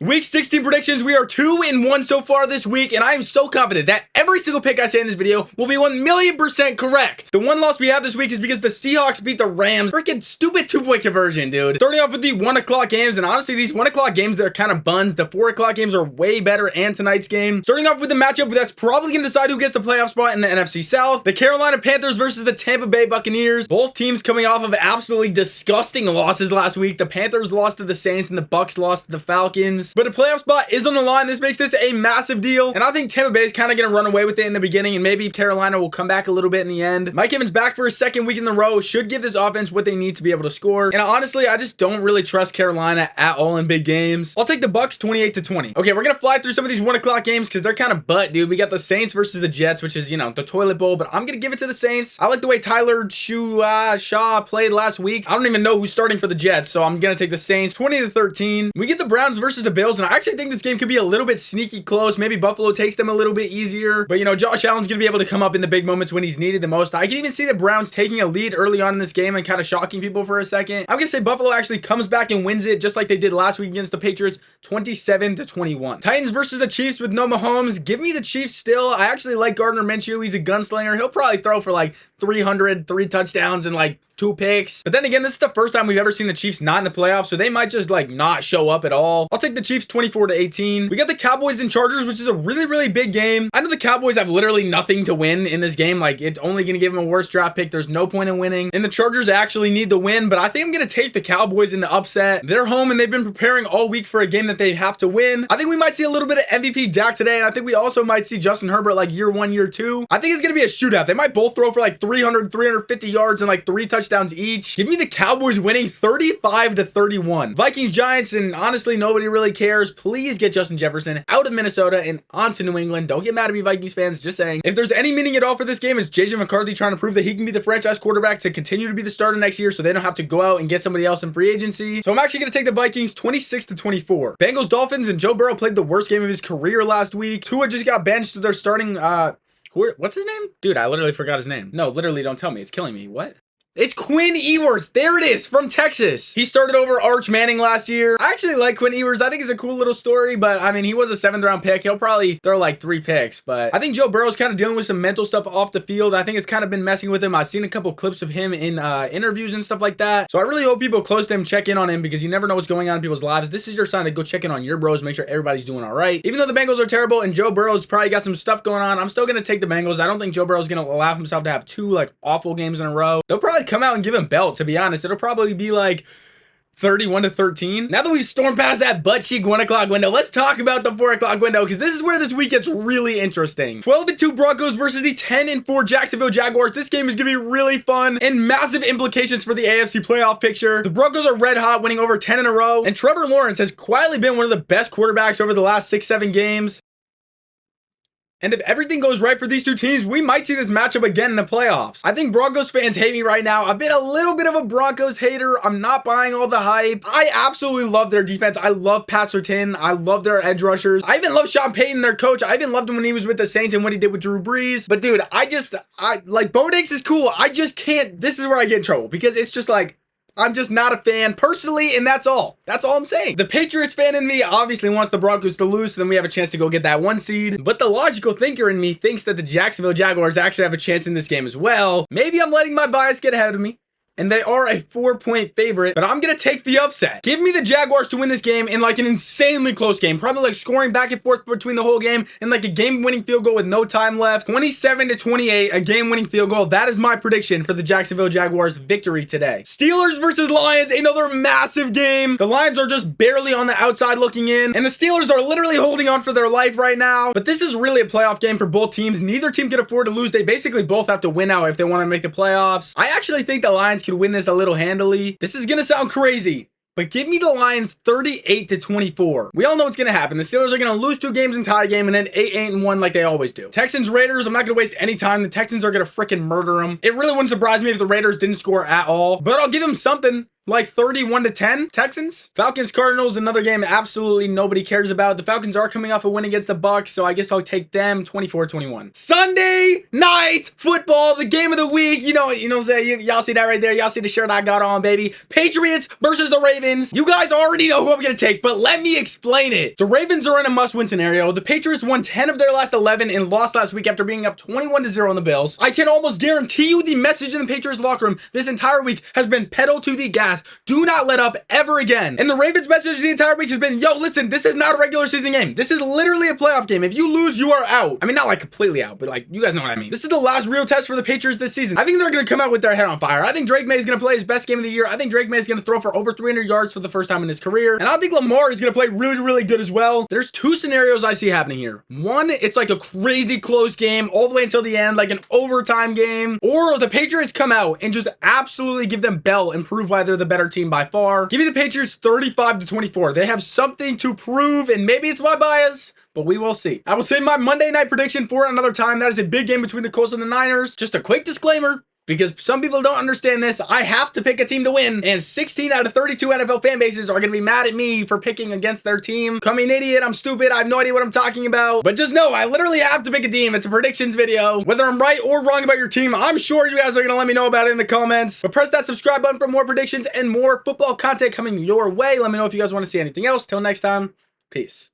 Week 16 predictions. We are 2-1 so far this week, and I am so confident that every single pick I say in this video will be 1,000,000% correct. The one loss we have this week is because the Seahawks beat the Rams. Freaking stupid 2-point conversion, dude. Starting off with the 1 o'clock games, and honestly, these 1 o'clock games, they're kind of buns. The 4 o'clock games are way better, and tonight's game. Starting off with the matchup that's probably going to decide who gets the playoff spot in the NFC South. The Carolina Panthers versus the Tampa Bay Buccaneers. Both teams coming off of absolutely disgusting losses last week. The Panthers lost to the Saints, and the Bucs lost to the Falcons. But a playoff spot is on the line. This makes this a massive deal. And I think Tampa Bay is kind of going to run away with it in the beginning, and maybe Carolina will come back a little bit in the end. Mike Evans back for his second week in a row should give this offense what they need to be able to score. And honestly, I just don't really trust Carolina at all in big games. I'll take the Bucs 28-20. Okay, we're going to fly through some of these 1 o'clock games because they're kind of butt, dude. We got the Saints versus the Jets, which is, the toilet bowl, but I'm going to give it to the Saints. I like the way Tyler Shaw played last week. I don't even know who's starting for the Jets, so I'm going to take the Saints 20-13. We get the Browns versus the Bills, and I actually think this game could be a little bit sneaky close. Maybe Buffalo takes them a little bit easier, but Josh Allen's going to be able to come up in the big moments when he's needed the most. I can even see the Browns taking a lead early on in this game and kind of shocking people for a second. I'm going to say Buffalo actually comes back and wins it just like they did last week against the Patriots, 27-21. Titans versus the Chiefs with no Mahomes. Give me the Chiefs still. I actually like Gardner Minshew. He's a gunslinger. He'll probably throw for like 300, 3 touchdowns and like 2 picks. But then again, this is the first time we've ever seen the Chiefs not in the playoffs, so they might just like not show up at all. I'll take the Chiefs 24-18. We got the Cowboys and Chargers, which is a really, really big game. I know the Cowboys have literally nothing to win in this game. Like, it's only going to give them a worse draft pick. There's no point in winning. And the Chargers actually need the win, but I think I'm going to take the Cowboys in the upset. They're home and they've been preparing all week for a game that they have to win. I think we might see a little bit of MVP Dak today, and I think we also might see Justin Herbert like year 1, year 2. I think it's going to be a shootout. They might both throw for like 300, 350 yards and like 3 touchdowns each. Give me the Cowboys winning 35-31. Vikings, Giants, and honestly, nobody really cares. Please get Justin Jefferson out of Minnesota and onto New England. Don't get mad at me, Vikings fans. Just saying. If there's any meaning at all for this game, it's JJ McCarthy trying to prove that he can be the franchise quarterback to continue to be the starter next year so they don't have to go out and get somebody else in free agency. So I'm actually going to take the Vikings 26-24. Bengals, Dolphins, and Joe Burrow played the worst game of his career last week. Tua just got benched to their starting, what's his name? Dude, I literally forgot his name. No, literally don't tell me. It's killing me. What? It's Quinn Ewers. There it is, from Texas. He started over Arch Manning last year. I actually like Quinn Ewers. I think it's a cool little story, but I mean, he was a 7th round pick. He'll probably throw like 3 picks, but I think Joe Burrow's kind of dealing with some mental stuff off the field. I think it's kind of been messing with him. I've seen a couple clips of him in interviews and stuff like that. So I really hope people close to him check in on him because you never know what's going on in people's lives. This is your sign to go check in on your bros, make sure everybody's doing all right. Even though the Bengals are terrible and Joe Burrow's probably got some stuff going on, I'm still going to take the Bengals. I don't think Joe Burrow's going to allow himself to have 2 like awful games in a row. They'll probably come out and give him belts. To be honest, it'll probably be like 31-13. Now that we've stormed past that butt cheek 1 o'clock window, let's talk about the 4 o'clock window because this is where this week gets really interesting. 12-2 Broncos versus the 10-4 Jacksonville Jaguars. This game is going to be really fun and massive implications for the AFC playoff picture. The Broncos are red hot, winning over 10 in a row, and Trevor Lawrence has quietly been one of the best quarterbacks over the last 6-7 games. And if everything goes right for these two teams, we might see this matchup again in the playoffs. I think Broncos fans hate me right now. I've been a little bit of a Broncos hater. I'm not buying all the hype. I absolutely love their defense. I love Pat Surtain. I love their edge rushers. I even love Sean Payton, their coach. I even loved him when he was with the Saints and what he did with Drew Brees. But dude, I like Bo Nix is cool. I just can't. This is where I get in trouble because it's just like, I'm just not a fan personally, and that's all. That's all I'm saying. The Patriots fan in me obviously wants the Broncos to lose, so then we have a chance to go get that 1 seed. But the logical thinker in me thinks that the Jacksonville Jaguars actually have a chance in this game as well. Maybe I'm letting my bias get ahead of me. And they are a 4-point favorite, but I'm going to take the upset. Give me the Jaguars to win this game in like an insanely close game. Probably like scoring back and forth between the whole game and like a game-winning field goal with no time left. 27-28, a game-winning field goal. That is my prediction for the Jacksonville Jaguars victory today. Steelers versus Lions, another massive game. The Lions are just barely on the outside looking in, and the Steelers are literally holding on for their life right now. But this is really a playoff game for both teams. Neither team can afford to lose. They basically both have to win out if they want to make the playoffs. I actually think the Lions could win this a little handily. This is gonna sound crazy, but give me the Lions 38-24. We all know what's going to happen. The Steelers are going to lose 2 games and tie a game and then 8-1 like they always do. Texans, Raiders, I'm not going to waste any time. The Texans are going to freaking murder them. It really wouldn't surprise me if the Raiders didn't score at all, but I'll give them something. like 31-10. Texans. Falcons, Cardinals, another game absolutely nobody cares about. The Falcons are coming off a win against the Bucs, so I guess I'll take them 24-21. Sunday night football, the game of the week. You know, y'all see that right there. Y'all see the shirt I got on, baby. Patriots versus the Ravens. You guys already know who I'm gonna take, but let me explain it. The Ravens are in a must-win scenario. The Patriots won 10 of their last 11 and lost last week after being up 21-0 on the Bills. I can almost guarantee you the message in the Patriots locker room this entire week has been pedal to the gas. Do not let up ever again. And the Ravens message the entire week has been, yo, listen, this is not a regular season game. This is literally a playoff game. If you lose, you are out. I mean, not like completely out, but like, you guys know what I mean. This is the last real test for the Patriots this season. I think they're going to come out with their head on fire. I think Drake May is going to play his best game of the year. I think Drake May is going to throw for over 300 yards for the first time in his career. And I think Lamar is going to play really, really good as well. There's two scenarios I see happening here. One, it's like a crazy close game all the way until the end, like an overtime game. Or the Patriots come out and just absolutely give them bell and prove why they're the better team by far. Give me the Patriots 35-24. They have something to prove, and maybe it's my bias, but we will see. I will save my Monday night prediction for another time. That is a big game between the Colts and the Niners. Just a quick disclaimer, because some people don't understand this. I have to pick a team to win, and 16 out of 32 NFL fan bases are going to be mad at me for picking against their team. Call me an idiot. I'm stupid. I have no idea what I'm talking about. But just know, I literally have to pick a team. It's a predictions video. Whether I'm right or wrong about your team, I'm sure you guys are going to let me know about it in the comments. But press that subscribe button for more predictions and more football content coming your way. Let me know if you guys want to see anything else. Till next time, peace.